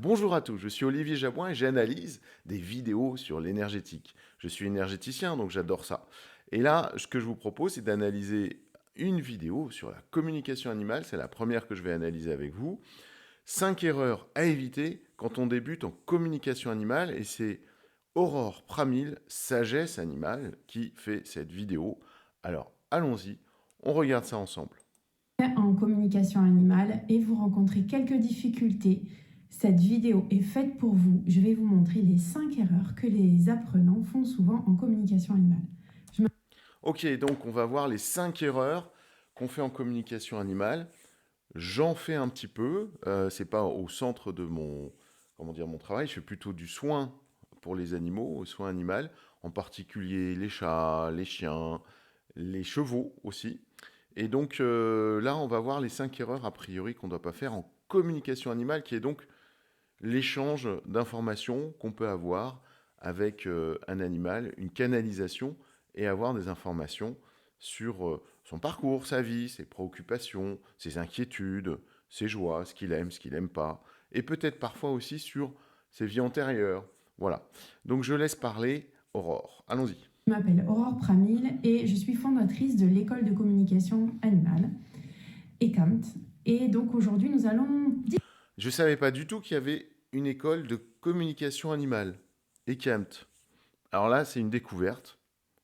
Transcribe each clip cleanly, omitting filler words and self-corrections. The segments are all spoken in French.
Bonjour à tous, je suis Olivier Jabouin et j'analyse des vidéos sur l'énergétique. Je suis énergéticien, donc j'adore ça. Et là, ce que je vous propose, c'est d'analyser une vidéo sur la communication animale. C'est la première que je vais analyser avec vous. 5 erreurs à éviter quand on débute en communication animale. Et c'est Aurore Pramil, Sagesse Animale, qui fait cette vidéo. Alors, allons-y, on regarde ça ensemble. En communication animale et vous rencontrez quelques difficultés, cette vidéo est faite pour vous. Je vais vous montrer les 5 erreurs que les apprenants font souvent en communication animale. Ok, donc on va voir les 5 erreurs qu'on fait en communication animale. J'en fais un petit peu, c'est pas au centre de mon, comment dire, mon travail, je fais plutôt du soin pour les animaux, au soin animal, en particulier les chats, les chiens, les chevaux aussi. Et donc là, on va voir les 5 erreurs a priori qu'on ne doit pas faire en communication animale, qui est donc l'échange d'informations qu'on peut avoir avec un animal, une canalisation, et avoir des informations sur son parcours, sa vie, ses préoccupations, ses inquiétudes, ses joies, ce qu'il n'aime pas, et peut-être parfois aussi sur ses vies antérieures. Voilà. Donc je laisse parler Aurore. Allons-y. Je m'appelle Aurore Pramil et je suis fondatrice de l'école de communication animale, ECAMT. Et donc aujourd'hui, nous allons Je ne savais pas du tout qu'il y avait une école de communication animale, ECAMT. Alors là, c'est une découverte.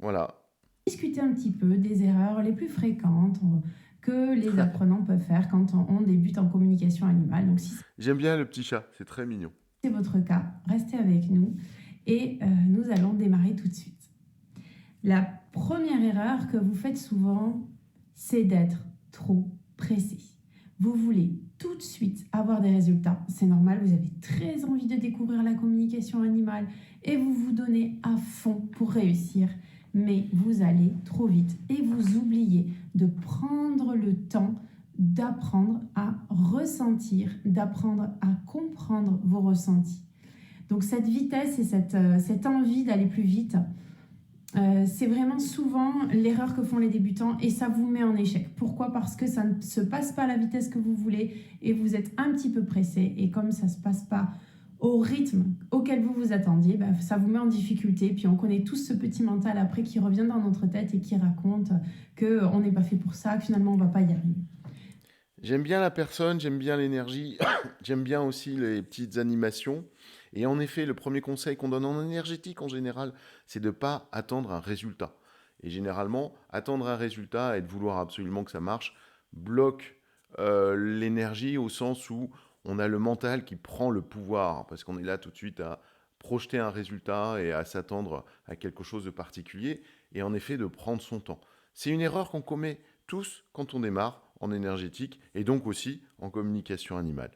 Voilà. discuter un petit peu des erreurs les plus fréquentes que les apprenants peuvent faire quand on débute en communication animale. Donc si J'aime bien le petit chat, c'est très mignon. c'est votre cas, restez avec nous et nous allons démarrer tout de suite. La première erreur que vous faites souvent, c'est d'être trop pressé. Vous voulez tout de suite avoir des résultats. C'est normal, vous avez très envie de découvrir la communication animale et vous vous donnez à fond pour réussir. Mais vous allez trop vite et vous oubliez de prendre le temps d'apprendre à ressentir, d'apprendre à comprendre vos ressentis. Donc cette vitesse et cette envie d'aller plus vite, c'est vraiment souvent l'erreur que font les débutants et ça vous met en échec. Pourquoi? Parce que ça ne se passe pas à la vitesse que vous voulez et vous êtes un petit peu pressé. Et comme ça ne se passe pas au rythme auquel vous vous attendiez, bah, ça vous met en difficulté. Puis on connaît tous ce petit mental après qui revient dans notre tête et qui raconte qu'on n'est pas fait pour ça, que finalement on ne va pas y arriver. J'aime bien la personne, j'aime bien l'énergie, j'aime bien aussi les petites animations. Et en effet, le premier conseil qu'on donne en énergétique en général, c'est de ne pas attendre un résultat. Et généralement, attendre un résultat et de vouloir absolument que ça marche bloque l'énergie au sens où on a le mental qui prend le pouvoir, parce qu'on est là tout de suite à projeter un résultat et à s'attendre à quelque chose de particulier, et en effet de prendre son temps. C'est une erreur qu'on commet tous quand on démarre en énergétique et donc aussi en communication animale.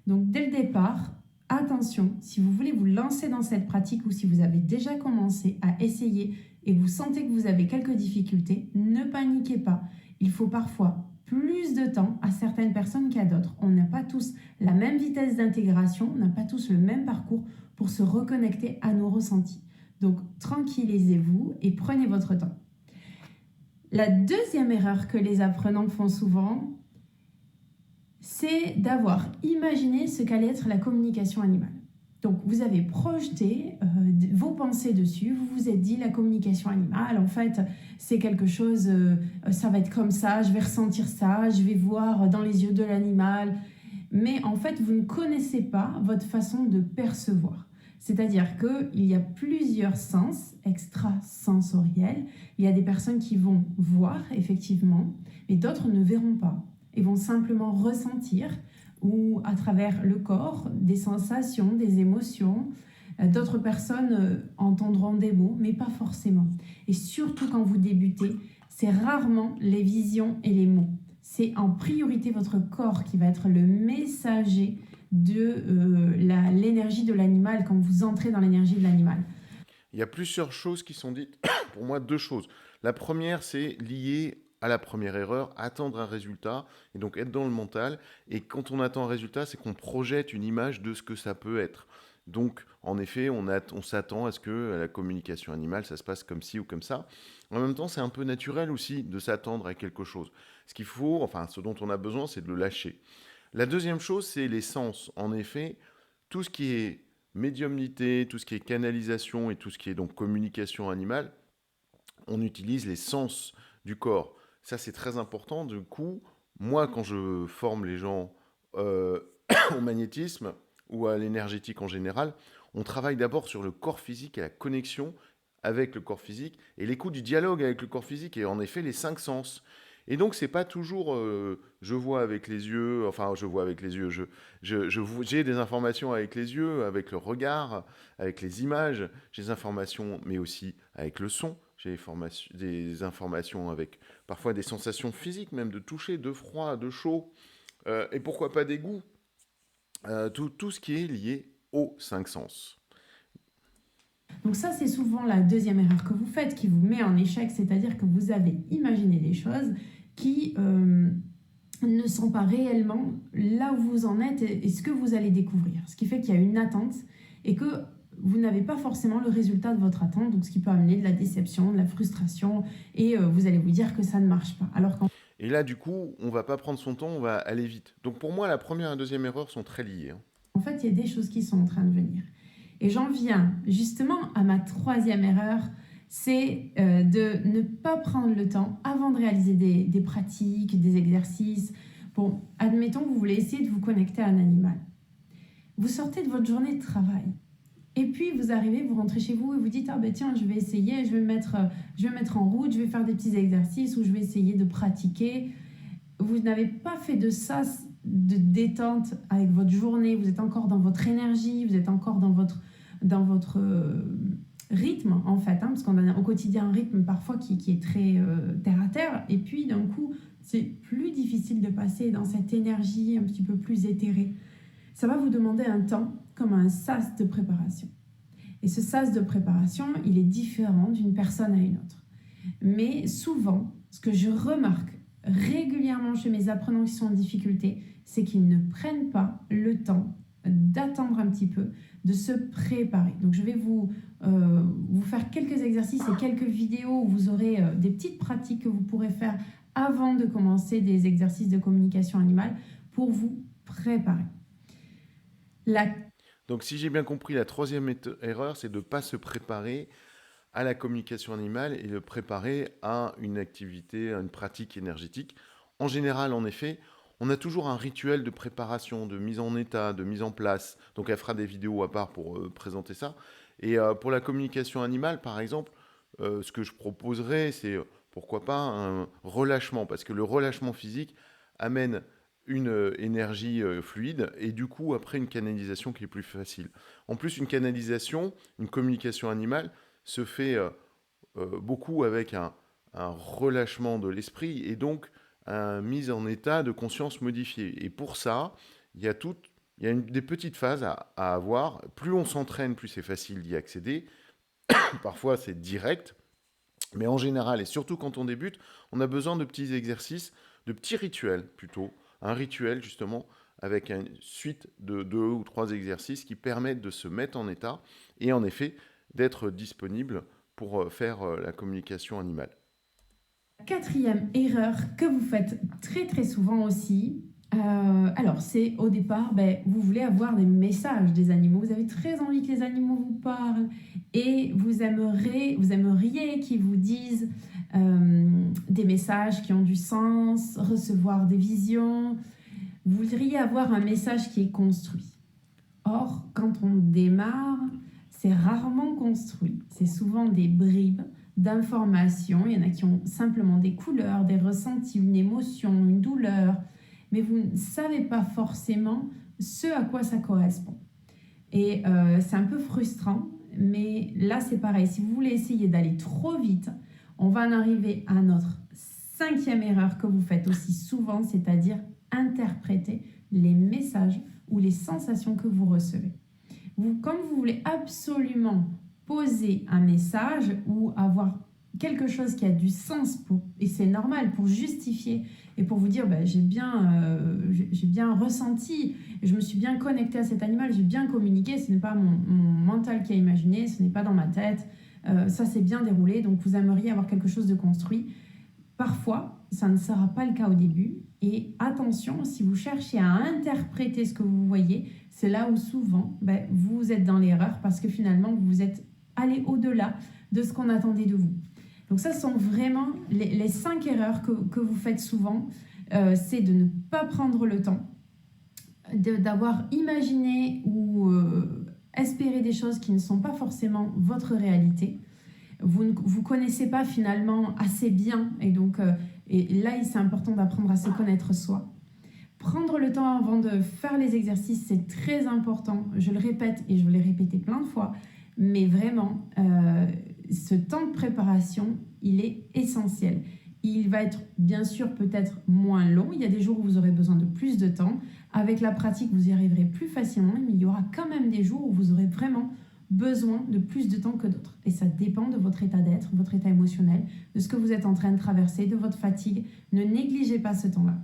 Donc dès le départ, attention, si vous voulez vous lancer dans cette pratique ou si vous avez déjà commencé à essayer et vous sentez que vous avez quelques difficultés, ne paniquez pas. Il faut parfois plus de temps à certaines personnes qu'à d'autres. On n'a pas tous la même vitesse d'intégration, on n'a pas tous le même parcours pour se reconnecter à nos ressentis. Donc tranquillisez-vous et prenez votre temps. La deuxième erreur que les apprenants font souvent, c'est d'avoir imaginé ce qu'allait être la communication animale. Donc vous avez projeté vos pensées dessus, vous vous êtes dit la communication animale, en fait c'est quelque chose, ça va être comme ça, je vais ressentir ça, je vais voir dans les yeux de l'animal, mais en fait vous ne connaissez pas votre façon de percevoir. C'est-à-dire qu'il y a plusieurs sens extrasensoriels, il y a des personnes qui vont voir effectivement, mais d'autres ne verront pas. Ils vont simplement ressentir ou à travers le corps des sensations, des émotions. D'autres personnes entendront des mots, mais pas forcément. Et surtout quand vous débutez, c'est rarement les visions et les mots. C'est en priorité votre corps qui va être le messager de l'énergie de l'animal quand vous entrez dans l'énergie de l'animal. Il y a plusieurs choses qui sont dites. Pour moi, deux choses. La première, c'est lié à la première erreur, attendre un résultat, et donc être dans le mental. Et quand on attend un résultat, c'est qu'on projette une image de ce que ça peut être. Donc, en effet, on s'attend à ce que la communication animale, ça se passe comme ci ou comme ça. En même temps, c'est un peu naturel aussi de s'attendre à quelque chose. Ce qu'il faut, enfin, ce dont on a besoin, c'est de le lâcher. La deuxième chose, c'est les sens. En effet, tout ce qui est médiumnité, tout ce qui est canalisation et tout ce qui est donc communication animale, on utilise les sens du corps. Ça, c'est très important. Du coup, moi, quand je forme les gens euh, au magnétisme ou à l'énergétique en général, on travaille d'abord sur le corps physique et la connexion avec le corps physique et l'écoute du dialogue avec le corps physique et en effet les cinq sens. Et donc c'est pas toujours je vois avec les yeux, enfin je vois avec les yeux, j'ai des informations avec les yeux, avec le regard, avec les images, j'ai des informations mais aussi avec le son, des informations avec parfois des sensations physiques même de toucher, de froid, de chaud, et pourquoi pas des goûts, tout ce qui est lié aux cinq sens. Donc ça, c'est souvent la deuxième erreur que vous faites, qui vous met en échec, c'est-à-dire que vous avez imaginé des choses qui ne sont pas réellement là où vous en êtes et ce que vous allez découvrir. Ce qui fait qu'il y a une attente et que vous n'avez pas forcément le résultat de votre attente, donc ce qui peut amener de la déception, de la frustration, et vous allez vous dire que ça ne marche pas. Alors qu'en Et là, du coup, on va pas prendre son temps, on va aller vite. Donc pour moi, la première et la deuxième erreur sont très liées, hein. fait, il y a des choses qui sont en train de venir. Et j'en viens justement à ma troisième erreur, c'est de ne pas prendre le temps avant de réaliser des pratiques, des exercices. Bon, admettons que vous voulez essayer de vous connecter à un animal. Vous sortez de votre journée de travail. Et puis vous arrivez, vous rentrez chez vous et vous dites ah ben tiens je vais essayer, je vais me mettre en route, je vais faire des petits exercices ou je vais essayer de pratiquer. Vous n'avez pas fait de sas de détente avec votre journée, vous êtes encore dans votre énergie, vous êtes encore dans votre rythme en fait, hein, parce qu'on a au quotidien un rythme parfois qui est très terre à terre et puis d'un coup c'est plus difficile de passer dans cette énergie un petit peu plus éthérée. Ça va vous demander un temps comme un sas de préparation. Et ce sas de préparation, il est différent d'une personne à une autre. Mais souvent, ce que je remarque régulièrement chez mes apprenants qui sont en difficulté, c'est qu'ils ne prennent pas le temps d'attendre un petit peu, de se préparer. Donc je vais vous faire quelques exercices et quelques vidéos où vous aurez des petites pratiques que vous pourrez faire avant de commencer des exercices de communication animale pour vous préparer. La Donc si j'ai bien compris, la troisième erreur, c'est de ne pas se préparer à la communication animale et de préparer à une activité, à une pratique énergétique. En général, en effet, on a toujours un rituel de préparation, de mise en état, de mise en place. Donc elle fera des vidéos à part pour présenter ça. Et pour la communication animale, par exemple, ce que je proposerais, c'est pourquoi pas un relâchement, parce que le relâchement physique amène une énergie fluide et du coup après une canalisation qui est plus facile. En plus, une canalisation, une communication animale se fait beaucoup avec un relâchement de l'esprit et donc une mise en état de conscience modifiée. Et pour ça, il y a des petites phases à avoir. Plus on s'entraîne, plus c'est facile d'y accéder. Parfois, c'est direct. Mais en général, et surtout quand on débute, on a besoin de petits exercices, de petits rituels plutôt. Un rituel, justement, avec une suite de 2 ou 3 exercices qui permettent de se mettre en état et en effet d'être disponible pour faire la communication animale. quatrième erreur que vous faites très très souvent aussi, alors c'est au départ, vous voulez avoir des messages des animaux, vous avez très envie que les animaux vous parlent et vous aimeriez qu'ils vous disent des messages qui ont du sens, recevoir des visions, vous voudriez avoir un message qui est construit. Or, quand on démarre, c'est rarement construit, c'est souvent des bribes d'informations, il y en a qui ont simplement des couleurs, des ressentis, une émotion, une douleur, mais vous ne savez pas forcément ce à quoi ça correspond. Et c'est un peu frustrant, mais là c'est pareil, si vous voulez essayer d'aller trop vite, on va en arriver à notre cinquième erreur que vous faites aussi souvent, c'est-à-dire interpréter les messages ou les sensations que vous recevez. Comme vous voulez absolument poser un message ou avoir quelque chose qui a du sens, et c'est normal, pour justifier et pour vous dire j'ai bien ressenti, je me suis bien connectée à cet animal, j'ai bien communiqué, ce n'est pas mon mental qui a imaginé, ce n'est pas dans ma tête, ça s'est bien déroulé, donc vous aimeriez avoir quelque chose de construit. Parfois, ça ne sera pas le cas au début Et attention, si vous cherchez à interpréter ce que vous voyez, c'est là où souvent vous êtes dans l'erreur parce que finalement vous êtes allé au-delà de ce qu'on attendait de vous. Donc ça, ce sont vraiment les 5 erreurs que vous faites souvent. C'est de ne pas prendre le temps, d'avoir imaginé ou espéré des choses qui ne sont pas forcément votre réalité. Vous ne vous connaissez pas finalement assez bien et là, c'est important d'apprendre à se connaître soi. Prendre le temps avant de faire les exercices, c'est très important. Je le répète et je l'ai répété plein de fois, mais vraiment, ce temps de préparation, il est essentiel. Il va être bien sûr peut-être moins long. Il y a des jours où vous aurez besoin de plus de temps. Avec la pratique, vous y arriverez plus facilement, mais il y aura quand même des jours où vous aurez vraiment besoin de plus de temps que d'autres. Et ça dépend de votre état d'être, votre état émotionnel, de ce que vous êtes en train de traverser, de votre fatigue. Ne négligez pas ce temps-là.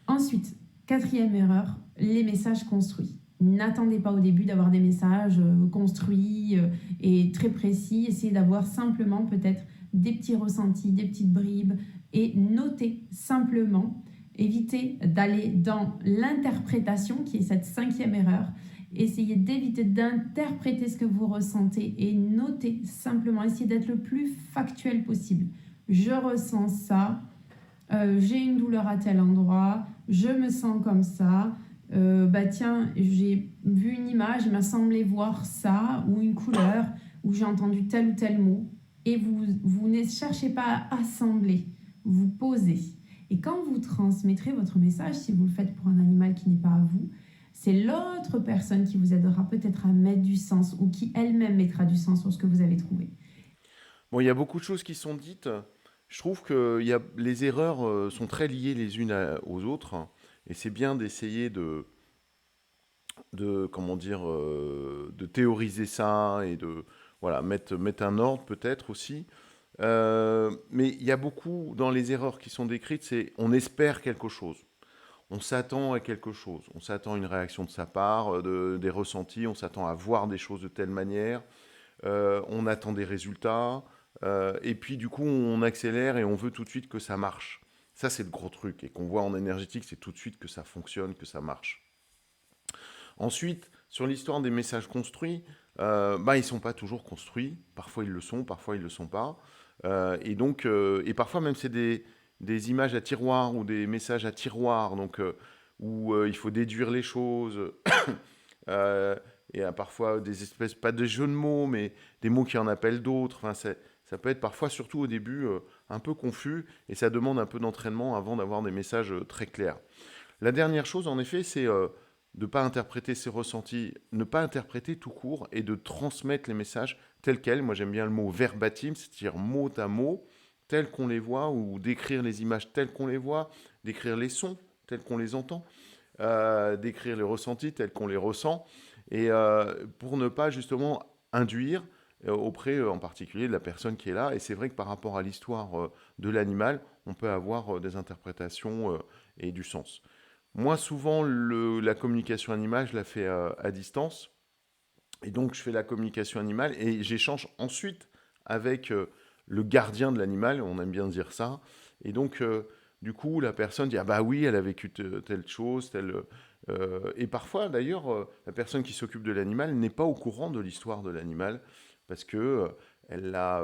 Ensuite, 4e erreur, les messages construits. N'attendez pas au début d'avoir des messages construits et très précis. Essayez d'avoir simplement peut-être des petits ressentis, des petites bribes et notez simplement. Évitez d'aller dans l'interprétation qui est cette 5e erreur. Essayez d'éviter d'interpréter ce que vous ressentez et notez simplement. Essayez d'être le plus factuel possible. Je ressens ça. J'ai une douleur à tel endroit, je me sens comme ça, tiens, j'ai vu une image, il m'a semblé voir ça, ou une couleur, ou j'ai entendu tel ou tel mot, et vous ne cherchez pas à assembler, vous posez. Et quand vous transmettrez votre message, si vous le faites pour un animal qui n'est pas à vous, c'est l'autre personne qui vous aidera peut-être à mettre du sens, ou qui elle-même mettra du sens sur ce que vous avez trouvé. Bon, il y a beaucoup de choses qui sont dites. Je trouve que les erreurs sont très liées les unes aux autres. Et c'est bien d'essayer comment dire, de théoriser ça et de voilà, mettre un ordre peut-être aussi. Mais il y a beaucoup dans les erreurs qui sont décrites, c'est on espère quelque chose. On s'attend à quelque chose. On s'attend à une réaction de sa part, des ressentis. On s'attend à voir des choses de telle manière. On attend des résultats, et puis du coup on accélère et on veut tout de suite que ça marche. Ça c'est le gros truc, et qu'on voit en énergétique, c'est tout de suite que ça fonctionne, que ça marche. Ensuite, sur l'histoire des messages construits, ils sont pas toujours construits, parfois ils le sont, parfois ils le sont pas. Et parfois même c'est des images à tiroir ou des messages à tiroir, où il faut déduire les choses. Euh, et parfois des espèces, pas de jeux de mots, mais des mots qui en appellent d'autres. Enfin, ça peut être parfois, surtout au début, un peu confus, et ça demande un peu d'entraînement avant d'avoir des messages très clairs. La dernière chose, en effet, c'est de ne pas interpréter ses ressentis, ne pas interpréter tout court, et de transmettre les messages tels quels. Moi, j'aime bien le mot verbatim, c'est-à-dire mot à mot, tels qu'on les voit, ou décrire les images telles qu'on les voit, décrire les sons tels qu'on les entend, décrire les ressentis tels qu'on les ressent, et pour ne pas justement induire auprès en particulier de la personne qui est là. Et c'est vrai que par rapport à l'histoire de l'animal, on peut avoir des interprétations et du sens. Moi, souvent, la communication animale, je la fais à distance. Et donc, je fais la communication animale et j'échange ensuite avec le gardien de l'animal, on aime bien dire ça. Et donc, du coup, la personne dit, ah bah oui, elle a vécu telle chose, et parfois, d'ailleurs, la personne qui s'occupe de l'animal n'est pas au courant de l'histoire de l'animal parce que elle l'a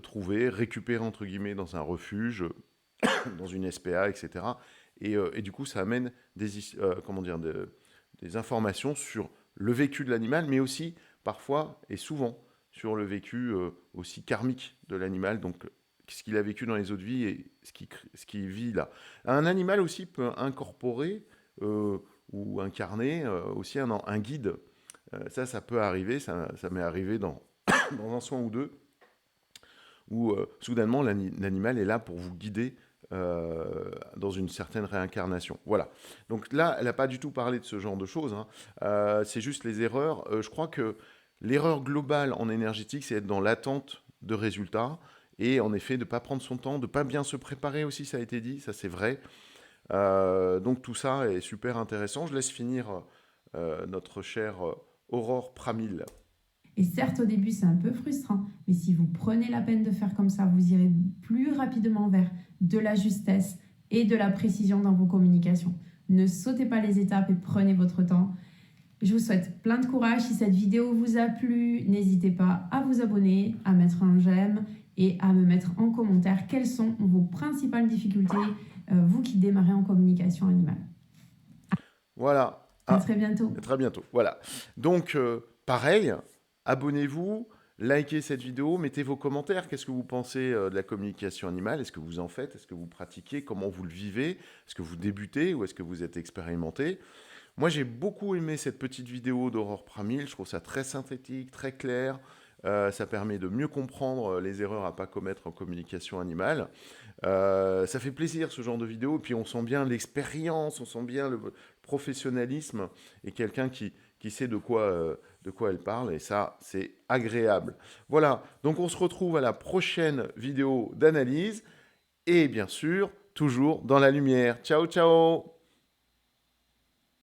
trouvé, récupéré entre guillemets dans un refuge, dans une SPA, etc. Et du coup, ça amène comment dire, des informations sur le vécu de l'animal, mais aussi parfois et souvent sur le vécu aussi karmique de l'animal, donc ce qu'il a vécu dans les autres vies et ce qu'il vit là. Un animal aussi peut incorporer ou incarner aussi un guide. Ça peut arriver, ça m'est arrivé dans un soin ou deux, où soudainement l'animal est là pour vous guider dans une certaine réincarnation. Voilà. Donc là, elle n'a pas du tout parlé de ce genre de choses, hein. C'est juste les erreurs. Je crois que l'erreur globale en énergétique, c'est être dans l'attente de résultats. Et en effet, de ne pas prendre son temps, de ne pas bien se préparer aussi, ça a été dit, ça c'est vrai. Donc tout ça est super intéressant. Je laisse finir notre chère Aurore Pramil. Et certes, au début, c'est un peu frustrant, mais si vous prenez la peine de faire comme ça, vous irez plus rapidement vers de la justesse, et de la précision dans vos communications. Ne sautez pas les étapes et prenez votre temps. Je vous souhaite plein de courage. Si cette vidéo vous a plu, n'hésitez pas à vous abonner, à mettre un j'aime et à me mettre en commentaire quelles sont vos principales difficultés, vous qui démarrez en communication animale. Voilà. À très bientôt. À très bientôt. Voilà. Donc, pareil, abonnez-vous, likez cette vidéo, mettez vos commentaires. Qu'est-ce que vous pensez de la communication animale? Est-ce que vous en faites? Est-ce que vous pratiquez? Comment vous le vivez? Est-ce que vous débutez ou est-ce que vous êtes expérimenté? Moi, j'ai beaucoup aimé cette petite vidéo d'Aurore Pramil. Je trouve ça très synthétique, très clair. Ça permet de mieux comprendre les erreurs à ne pas commettre en communication animale. Ça fait plaisir ce genre de vidéo. Et puis on sent bien l'expérience, on sent bien le professionnalisme et quelqu'un qui sait de quoi elle parle. Et ça, c'est agréable. Voilà, donc on se retrouve à la prochaine vidéo d'analyse. Et bien sûr, toujours dans la lumière. Ciao, ciao!